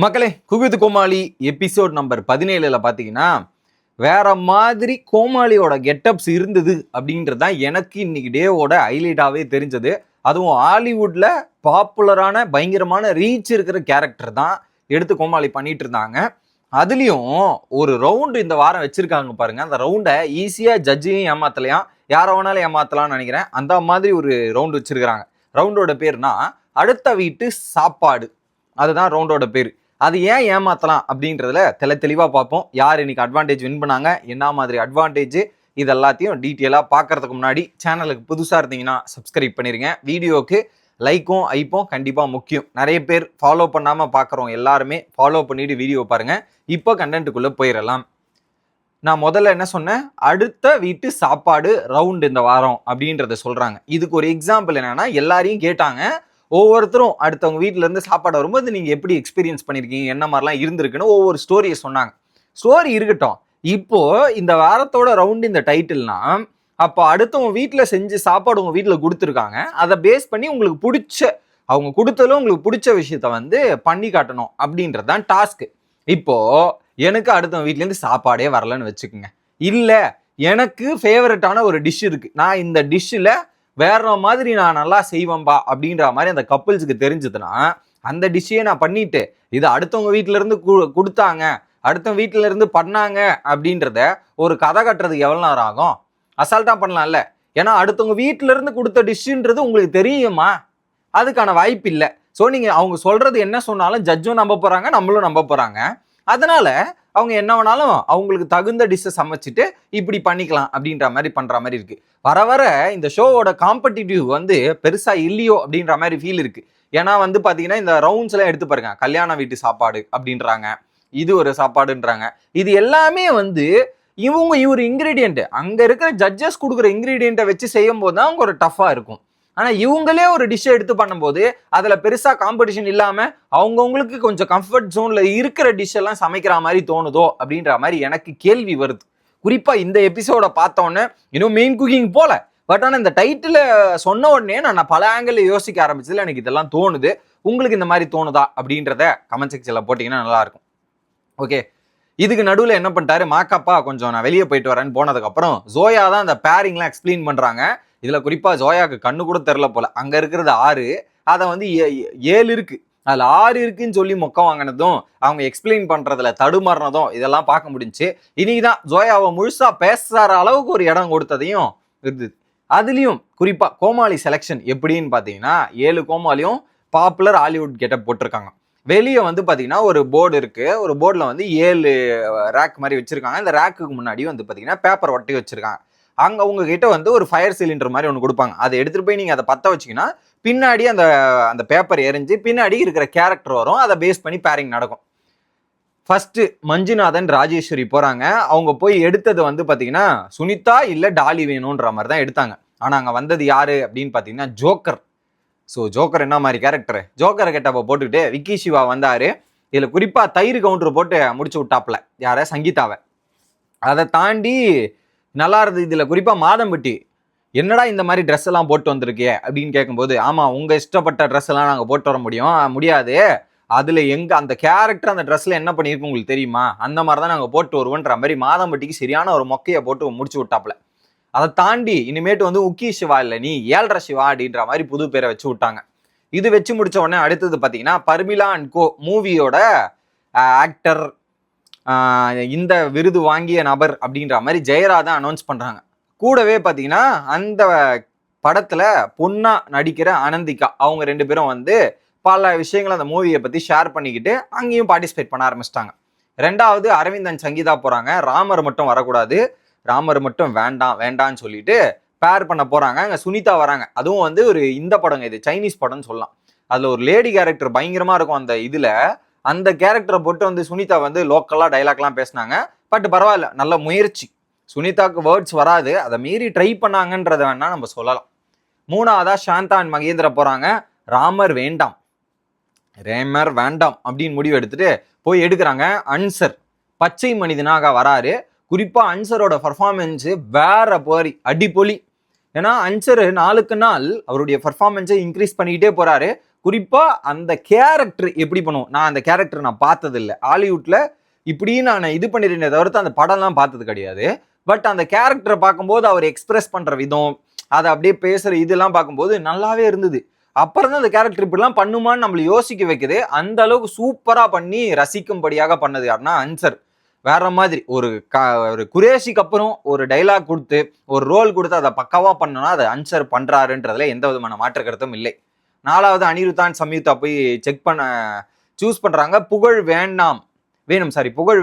மக்களே, குவிது கோமாளி episode number 17ல பார்த்தீங்கன்னா வேற மாதிரி கோமாளியோட கெட்டப்ஸ் இருந்தது அப்படின்றது தான் எனக்கு இன்னைக்கு டேவோட ஹைலைட்டாகவே தெரிஞ்சது. அதுவும் ஹாலிவுட்ல பாப்புலரான பயங்கரமான ரீச் இருக்கிற கேரக்டர் தான் எடுத்து கோமாளி பண்ணிட்டு இருந்தாங்க. அதுலேயும் ஒரு ரவுண்டு இந்த வாரம் வச்சிருக்காங்க பாருங்க. அந்த ரவுண்டை ஈஸியாக ஜட்ஜையும் ஏமாத்தலையாம், யாரை வேணாலும் ஏமாத்தலாம்னு நினைக்கிறேன். அந்த மாதிரி ஒரு ரவுண்டு வச்சிருக்கிறாங்க. ரவுண்டோட பேர்னா அடுத்த வீட்டு சாப்பாடு. அதுதான் ரவுண்டோட பேர். அது ஏன் ஏமாத்தலாம் அப்படின்றதுல தெளிவாக பார்ப்போம். யார் இன்னைக்கு அட்வான்டேஜ் வின் பண்ணாங்க, என்ன மாதிரி அட்வான்டேஜ், இது எல்லாத்தையும் டீட்டெயிலாக பார்க்கறதுக்கு முன்னாடி சேனலுக்கு புதுசாக இருந்தீங்கன்னா சப்ஸ்கிரைப் பண்ணிடுங்க. வீடியோவுக்கு லைக்கும் ஐப்பும் கண்டிப்பாக முக்கியம். நிறைய பேர் ஃபாலோ பண்ணாமல் பார்க்குறோம், எல்லாருமே ஃபாலோ பண்ணிட்டு வீடியோ பாருங்கள். இப்போ கண்டென்ட்டுக்குள்ளே போயிடலாம். நான் முதல்ல என்ன சொன்னேன், அடுத்த வீட்டு சாப்பாடு ரவுண்டு இந்த வாரம் அப்படின்றத சொல்கிறாங்க. இதுக்கு ஒரு எக்ஸாம்பிள் என்னன்னா, எல்லாரையும் கேட்டாங்க, ஒவ்வொருத்தரும் அடுத்தவங்க வீட்டில இருந்து சாப்பாடு வரும்போது நீங்க எப்படி எக்ஸ்பீரியன்ஸ் பண்ணிருக்கீங்க, என்ன மாதிரிலாம் இருந்திருக்குன்னு ஒவ்வொரு ஸ்டோரியை சொன்னாங்க. ஸ்டோரி இருக்கட்டும். இப்போ இந்த வாரத்தோட ரவுண்ட் இந்த டைட்டில்னா, அப்போ அடுத்தவங்க வீட்டில் செஞ்சு சாப்பாடு உங்க வீட்டில் கொடுத்துருக்காங்க. அதை பேஸ் பண்ணி உங்களுக்கு பிடிச்ச, அவங்க கொடுத்ததும் உங்களுக்கு பிடிச்ச விஷயத்த வந்து பண்ணி காட்டணும் அப்படின்றது தான் டாஸ்க். இப்போ எனக்கு அடுத்தவங்க வீட்லேருந்து சாப்பாடே வரலன்னு வச்சுக்கோங்க. இல்லை, எனக்கு ஃபேவரட்டான ஒரு டிஷ் இருக்கு, நான் இந்த டிஷ்ஷில் வேற மாதிரி நான் நல்லா செய்வேன்பா அப்படின்ற மாதிரி அந்த கப்புள்ஸுக்கு தெரிஞ்சதுன்னா, அந்த டிஷ்ஷையே நான் பண்ணிட்டு இது அடுத்தவங்க வீட்டில இருந்து கொடுத்தாங்க, அடுத்தவங்க வீட்டில இருந்து பண்ணாங்க அப்படின்றத ஒரு கதை கட்டுறதுக்கு எவ்வளவு நேரம் ஆகும்? அசால்ட்டா பண்ணலாம்ல. ஏன்னா அடுத்தவங்க வீட்டில இருந்து கொடுத்த டிஷ்ன்றது உங்களுக்கு தெரியுமா? அதுக்கான வாய்ப்பு இல்லை. ஸோ நீங்க அவங்க சொல்றது என்ன சொன்னாலும் ஜட்ஜும் நம்ப போறாங்க, நம்மளும் நம்ப போறாங்க. அதனால அவங்க என்ன வேணாலும் அவங்களுக்கு தகுந்த டிஷ்ஷை சமைச்சிட்டு இப்படி பண்ணிக்கலாம் அப்படின்ற மாதிரி பண்ற மாதிரி இருக்கு. வர வர இந்த ஷோவோட காம்படிட்டிவ் வந்து பெருசா இல்லையோ அப்படின்ற மாதிரி ஃபீல் இருக்கு. ஏன்னா வந்து பாத்தீங்கன்னா இந்த ரவுண்ட்ஸ் எல்லாம் எடுத்து பாருங்க, கல்யாண வீட்டு சாப்பாடு அப்படின்றாங்க, இது ஒரு சாப்பாடுன்றாங்க. இது எல்லாமே வந்து இவர் இன்கிரீடியன்ட், அங்க இருக்கிற ஜட்ஜஸ் கொடுக்குற இன்கிரீடியன்ட்டை வச்சு செய்யும் போது தான் அவங்க ஒரு டஃபா இருக்கும். ஆனா இவங்களே ஒரு டிஷ்ஷை எடுத்து பண்ணும்போது அதுல பெருசா காம்படிஷன் இல்லாம அவங்கவுங்களுக்கு கொஞ்சம் கம்ஃபர்ட் ஜோன்ல இருக்கிற டிஷ் எல்லாம் சமைக்கிற மாதிரி தோணுதோ அப்படின்ற மாதிரி எனக்கு கேள்வி வருது. குறிப்பா இந்த எபிசோட பார்த்தோன்னே இன்னும் மெயின் குக்கிங் போல, பட் ஆனால் இந்த டைட்டில் சொன்ன உடனே நான் பல ஆங்கிள் யோசிக்க ஆரம்பிச்சதுல எனக்கு இதெல்லாம் தோணுது. உங்களுக்கு இந்த மாதிரி தோணுதா அப்படின்றத கமெண்ட் செக்ஷன்ல போட்டீங்கன்னா நல்லா இருக்கும். ஓகே, இதுக்கு நடுவில் என்ன பண்ணிட்டாரு மாக்கப்பா, கொஞ்சம் நான் வெளியே போயிட்டு வரேன்னு போனதுக்கப்புறம் ஜோயா தான் அந்த பேரிங்லாம் எக்ஸ்பிளைன் பண்ணுறாங்க. இதில் குறிப்பாக ஜோயாவுக்கு கண்ணு கூட தெரில போல. அங்கே இருக்கிறது 6, அதை வந்து 7 இருக்கு, அதில் 6 இருக்குன்னு சொல்லி மொக்க வாங்கினதும் அவங்க எக்ஸ்பிளைன் பண்ணுறதுல தடுமாறினதும் இதெல்லாம் பார்க்க முடிஞ்சுச்சு. இன்னைக்குதான் ஜோயாவை முழுசா பேசுகிற அளவுக்கு ஒரு இடம் கொடுத்ததையும் இருந்தது. அதுலேயும் குறிப்பாக கோமாளி செலெக்ஷன் எப்படின்னு பார்த்தீங்கன்னா, 7 கோமாளியும் பாப்புலர் ஹாலிவுட் கெட்டப் போட்டிருக்காங்க. வெளியே வந்து பார்த்தீங்கன்னா ஒரு போர்டு இருக்கு, ஒரு போர்டில் வந்து 7 ரேக் மாதிரி வச்சிருக்காங்க. இந்த ரேக்குக்கு முன்னாடி வந்து பார்த்தீங்கன்னா பேப்பர் ஒட்டி வச்சிருக்காங்க. அங்கே உங்ககிட்ட வந்து ஒரு ஃபயர் சிலிண்டர் மாதிரி ஒன்று கொடுப்பாங்க. அதை எடுத்துகிட்டு போய் நீங்கள் அதை பற்ற வச்சிங்கன்னா பின்னாடி அந்த அந்த பேப்பர் எரிஞ்சு பின்னாடி இருக்கிற கேரக்டர் வரும். அதை பேஸ் பண்ணி பேரிங் நடக்கும். ஃபர்ஸ்ட் மஞ்சுநாதன் ராஜேஸ்வரி போகிறாங்க. அவங்க போய் எடுத்தது வந்து பார்த்தீங்கன்னா சுனிதா இல்லை டாலி வேணுன்ற மாதிரி தான் எடுத்தாங்க. ஆனால் அங்கே வந்தது யாரு அப்படின்னு பார்த்தீங்கன்னா ஜோக்கர். ஸோ ஜோக்கர் என்ன மாதிரி கேரக்டர், ஜோக்கரை கெட்டப்போ போட்டுக்கிட்டு விக்கி சிவா வந்தார். இதில் குறிப்பாக தயிர் கவுண்டர் போட்டு முடிச்சு விட்டாப்ல யாரை, சங்கீதாவை. அதை தாண்டி நல்லா இருந்தது. இதில் குறிப்பாக மாதம்பட்டி, என்னடா இந்த மாதிரி ட்ரெஸ் எல்லாம் போட்டு வந்திருக்கே அப்படின்னு கேட்கும்போது, ஆமாம் உங்கள் இஷ்டப்பட்ட ட்ரெஸ் எல்லாம் நாங்கள் போட்டு வர முடியாது, அதில் எங்கே அந்த கேரக்டர் அந்த ட்ரெஸ்ஸில் என்ன பண்ணியிருக்கோம் உங்களுக்கு தெரியுமா, அந்த மாதிரி தான் நாங்கள் போட்டு வருவோன்ற மாதிரி மாதம்பட்டிக்கு சரியான ஒரு மொக்கையை போட்டு முடிச்சு விட்டாப்ல. அதை தாண்டி இனிமேட்டு வந்து உக்கி சிவா இல்லை, நீ 7.5 சிவா அப்படின்ற மாதிரி புது பேரை வச்சு விட்டாங்க. இது வச்சு முடிச்ச உடனே அடுத்தது பார்த்தீங்கன்னா பர்மிளா அண்ட் கோ மூவியோட ஆக்டர், இந்த விருது வாங்கிய நபர் அப்படின்ற மாதிரி ஜெயராஜா அனௌன்ஸ் பண்ணுறாங்க. கூடவே பார்த்தீங்கன்னா அந்த படத்தில் பொண்ணா நடிக்கிற அனந்திகா, அவங்க 2 பேரும் வந்து பல விஷயங்களை அந்த மூவியை பற்றி ஷேர் பண்ணிக்கிட்டு அங்கேயும் பார்ட்டிசிபேட் பண்ண ஆரம்பிச்சிட்டாங்க. 2வது அரவிந்தன் சங்கீதா போகிறாங்க. ராமர் மட்டும் வரக்கூடாது, ராமர் மட்டும் வேண்டான்னு சொல்லிட்டு பேர் பண்ண போகிறாங்க. அங்கே சுனிதா வராங்க. அதுவும் வந்து ஒரு இந்த படங்க, இது சைனீஸ் படம்னு சொல்லலாம். அதில் ஒரு லேடி கேரக்டர் பயங்கரமாக இருக்கும். அந்த இதில் அந்த கேரக்டரை போட்டு வந்து சுனிதா வந்து லோக்கலாக டைலாக்லாம் பேசினாங்க. பட் பரவாயில்ல, நல்ல முயற்சி. சுனிதாவுக்கு வேர்ட்ஸ் வராது, அதை மீறி ட்ரை பண்ணாங்கன்றத வேணா நம்ம சொல்லலாம். 3வதா சாந்தா அண்ட் மகேந்திர போகிறாங்க. ராமர் வேண்டாம் அப்படின்னு முடிவு எடுத்துட்டு போய் எடுக்கிறாங்க. அன்சர் பச்சை மனிதனாக வராரு. குறிப்பாக அன்சரோட பர்ஃபார்மன்ஸு வேற போரி, அடிப்பொலி. ஏன்னா அன்சர் நாளுக்கு நாள் அவருடைய பர்ஃபார்மன்ஸை இன்க்ரீஸ் பண்ணிக்கிட்டே போறாரு. குறிப்பா அந்த கேரக்டர் எப்படி பண்ணுவோம், நான் அந்த கேரக்டர் நான் பார்த்தது இல்லை. ஹாலிவுட்ல இப்படி நான் இது பண்ணிருந்தே தவிர்த்து அந்த படம்லாம் பார்த்தது கிடையாது. பட் அந்த கேரக்டரை பார்க்கும்போது அவர் எக்ஸ்பிரஸ் பண்ற விதம், அதை அப்படியே பேசுற இதெல்லாம் பார்க்கும்போது நல்லாவே இருந்தது. அப்புறம் தான் அந்த கேரக்டர் இப்படிலாம் பண்ணுமான்னு நம்மள யோசிக்க வைக்குது. அந்த அளவுக்கு சூப்பரா பண்ணி ரசிக்கும்படியாக பண்ணது யாருன்னா அன்சர். வேற மாதிரி ஒரு குரேஷிக்கு அப்புறம் ஒரு டைலாக் கொடுத்து ஒரு ரோல் கொடுத்து அதை பக்காவா பண்ணனா அதை அன்சர் பண்றாருன்றதுல எந்த விதமான மாற்று கருத்தும் இல்லை. 4வது அனிருத்தான் சம்யுக்தா போய் செக் பண்ண சூஸ் பண்றாங்க. புகழ்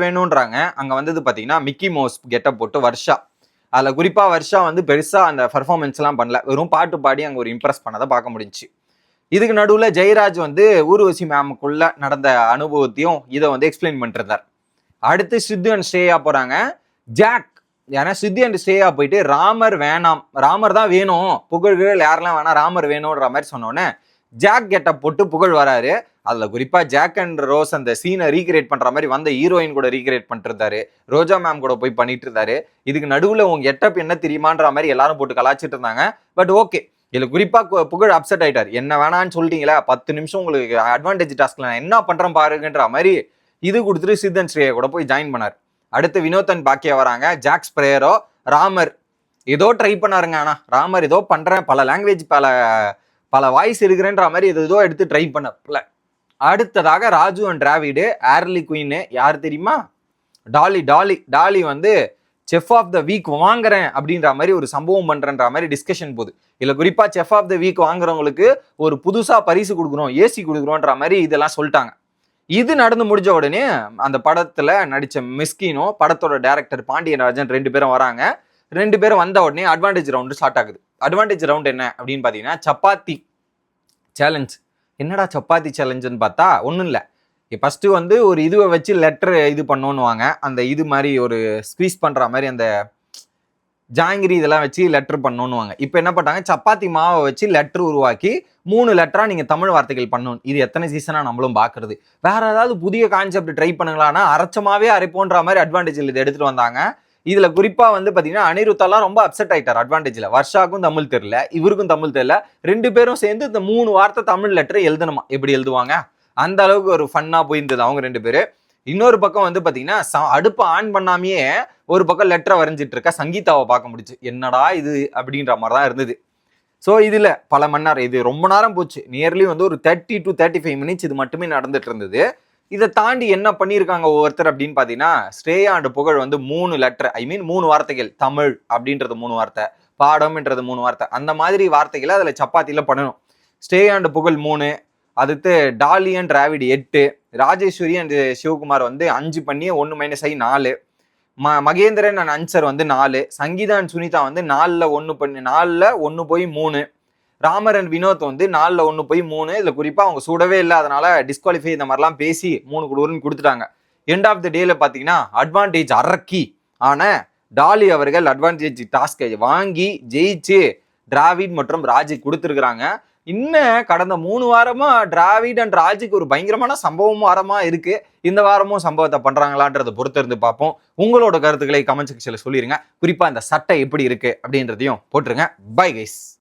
வேணும்ன்றாங்க. அங்க வந்தது பாத்தீங்கன்னா மிக்கி மவுஸ் கெட்டப் போட்டு வர்ஷா. அதுல குறிப்பா வர்ஷா வந்து பெருசா அந்த பர்ஃபார்மன்ஸ் எல்லாம் பண்ணல, வெறும் பாட்டு பாடி அங்க ஒரு இம்ப்ரெஸ் பண்ணதை பார்க்க முடிஞ்சு. இதுக்கு நடுவுல ஜெயராஜ் வந்து ஊர்வசி மேமுக்குள்ள நடந்த அனுபவத்தையும் இதை வந்து எக்ஸ்பிளைன் பண்ணிருந்தார். அடுத்து சித்து அண்ட் ஸ்ரேயா போறாங்க. ஜாக் ஏன்னா சித்து அண்ட் ஸ்ரேயா போயிட்டு ராமர் வேணாம், ராமர் தான் வேணும், புகழ்கள் யாரெல்லாம் வேணாம், ராமர் வேணும்ன்ற மாதிரி சொன்னோன்னே ஜாக் கெட்டப் போட்டு புகழ் வராரு. அதுல குறிப்பா ஜாக் அண்ட் ரோஸ் அந்த சீனை ரீக்ரியேட் பண்ற மாதிரி வந்த ஹீரோயின் கூட ரீக்ரியேட் பண்ணிட்டு இருந்தாரு. ரோஜா மேம் கூட போய் பண்ணிட்டு இருந்தாரு. இதுக்கு நடுவுல உங்க கெட்டப் என்ன தெரியுமான்ற மாதிரி எல்லாரும் போட்டு கலாச்சிட்டு இருந்தாங்க. பட் ஓகே, இதுல குறிப்பா புகழ் அப்செட் ஆயிட்டார். என்ன வேணான்னு சொல்லிட்டீங்களா, 10 நிமிஷம் உங்களுக்கு அட்வான்டேஜ் டாஸ்க்ல நான் என்ன பண்றேன் பாருங்கன்ற மாதிரி இது கொடுத்துட்டு சித்தன் ஸ்ரேயா கூட போய் ஜாயின் பண்ணார். அடுத்து வினோதன் பாக்கியா வராங்க. ஜாக் ஸ்ப்ரேயரோ ராமர் ஏதோ ட்ரை பண்ணாருங்க. ஆனா ராமர் ஏதோ பண்றேன், பல லாங்குவேஜ் பல வாய்ஸ் இருக்கிறேன்ற மாதிரி ஏதோ எடுத்து ட்ரை பண்ணல. அடுத்ததாக Raju and Dravid early queen யார் தெரியுமா, டாலி வந்து செஃப் ஆஃப் த வீக் வாங்குறேன் அப்படின்ற மாதிரி ஒரு சம்பவம் பண்றன்ற மாதிரி டிஸ்கஷன் போகுது. இல்ல குறிப்பா செஃப் ஆஃப் த வீக் வாங்குறவங்களுக்கு ஒரு புதுசா பரிசு கொடுக்குறோம், ஏசி கொடுக்குறோன்ற மாதிரி இதெல்லாம் சொல்லிட்டாங்க. இது நடந்து முடிஞ்ச உடனே அந்த படத்துல நடிச்ச மிஸ்கினும் படத்தோட டைரக்டர் பாண்டியராஜன் 2 பேரும் வராங்க. 2 பேரும் வந்த உடனே அட்வான்டேஜ் ரவுண்டு ஸ்டார்ட் ஆகுது. அட்வான்டேஜ் ரவுண்ட் என்ன அப்படின்னு பாத்தீங்கன்னா சப்பாத்தி சேலஞ்ச். என்னடா சப்பாத்தி சேலஞ்சுன்னு பார்த்தா ஒன்றும் இல்லை. ஃபர்ஸ்ட் வந்து ஒரு இதுவை வச்சு லெட்டர் இது பண்ணோன்னுவாங்க, அந்த இது மாதிரி ஒரு ஸ்குவீஸ் பண்ற மாதிரி அந்த ஜாங்கிரி இதெல்லாம் வச்சு லெட்டர் பண்ணோன்னுவாங்க. இப்போ என்ன பண்ணாங்க, சப்பாத்தி மாவை வச்சு லெட்டர் உருவாக்கி 3 லெட்டரா நீங்க தமிழ் வார்த்தைகள் பண்ணணும். இது எத்தனை சீசனா நம்மளும் பாக்குறது. வேற ஏதாவது புதிய கான்செப்ட் ட்ரை பண்ணுங்களான்னா அரைச்சமாவே அரைப்போன்ற மாதிரி அட்வான்டேஜ் இது எடுத்துட்டு வந்தாங்க. இதுல குறிப்பா வந்து பாத்தீங்கன்னா அனிருத்தெல்லாம் ரொம்ப அப்செட் ஆயிட்டார் அட்வான்டேஜ்ல. வர்ஷாக்கும் தமிழ் தெரியல, இவருக்கும் தமிழ் தெரியல. 2 பேரும் சேர்ந்து இந்த 3 வார்த்தை தமிழ் லெட்டர் எழுதணுமா, எப்படி எழுதுவாங்க, அந்த அளவுக்கு ஒரு ஃபன்னா போயிருந்தது அவங்க 2 பேரு. இன்னொரு பக்கம் வந்து பாத்தீங்கன்னா அடுப்பை ஆன் பண்ணாமையே ஒரு பக்கம் லெட்டரை வரைஞ்சிட்டு இருக்க சங்கீதாவை பார்க்க முடிச்சு. என்னடா இது அப்படின்ற மாதிரி தான் இருந்தது. ஸோ இதுல பல மணி நேரம், இது ரொம்ப நேரம் போச்சு. நியர்லி வந்து ஒரு 30 to 35 மினிட்ஸ் இது மட்டுமே நடந்துட்டு இருந்தது. இதை தாண்டி என்ன பண்ணியிருக்காங்க ஒவ்வொருத்தர் அப்படின்னு பார்த்தீங்கன்னா, ஸ்ரேயா அண்ட் புகழ் வந்து 3 லெட்டர், 3 வார்த்தைகள், தமிழ் அப்படின்றது 3 வார்த்தை, பாடம்ன்றது 3 வார்த்தை, அந்த மாதிரி வார்த்தைகளை அதில் சப்பாத்தியில் பண்ணணும். ஸ்ரேயா அண்ட் புகழ் 3, அடுத்து Dolly and Dravid 8, Rajeshwari and Sivakumar வந்து 5 பண்ணி 1 - 4, மகேந்திரன் அண்ட் அன்சர் வந்து 4, சங்கீதா அண்ட் சுனிதா வந்து 4ல் 1 பண்ணி 4ல் 1 போய் 3, ராமர் அண்ட் வினோத் வந்து 4ல் 1 போய் 3. இதுல குறிப்பா அவங்க சுடவே இல்லை, அதனால டிஸ்குவாலிஃபை இந்த மாதிரிலாம் பேசி 3 குடுன்னு கொடுத்துட்டாங்க. எண்ட் ஆஃப் த டேல பாத்தீங்கன்னா அட்வான்டேஜ் அரக்கி ஆன டாலி அவர்கள் அட்வான்டேஜ் டாஸ்கை வாங்கி ஜெயிச்சு டிராவிட் மற்றும் ராஜி கொடுத்துருக்குறாங்க. இன்னும் கடந்த 3 வாரமா டிராவிட் அண்ட் ராஜிக்கு ஒரு பயங்கரமான சம்பவம் வாரமா இருக்கு. இந்த வாரமும் சம்பவத்தை பண்றாங்களான்றதை பொறுத்து இருந்து பார்ப்போம். உங்களோட கருத்துக்களை கமெண்ட் செக்ஷன்ல சொல்லிருங்க. குறிப்பா இந்த சட்டை எப்படி இருக்கு அப்படின்றதையும் போட்டுருங்க. Bye guys.